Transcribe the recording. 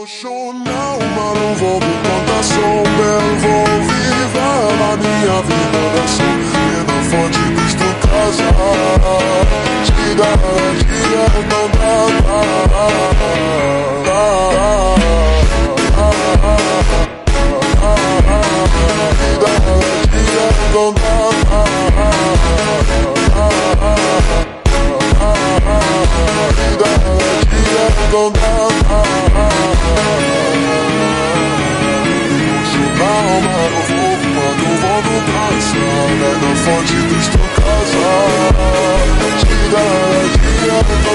show não, mano, vou me contar, sou bem, vou viver na minha vida da sul. E na fonte Cristo casa, tira, não dá, não don't emocional, mas eu vou quando vou no dança, né? Na fonte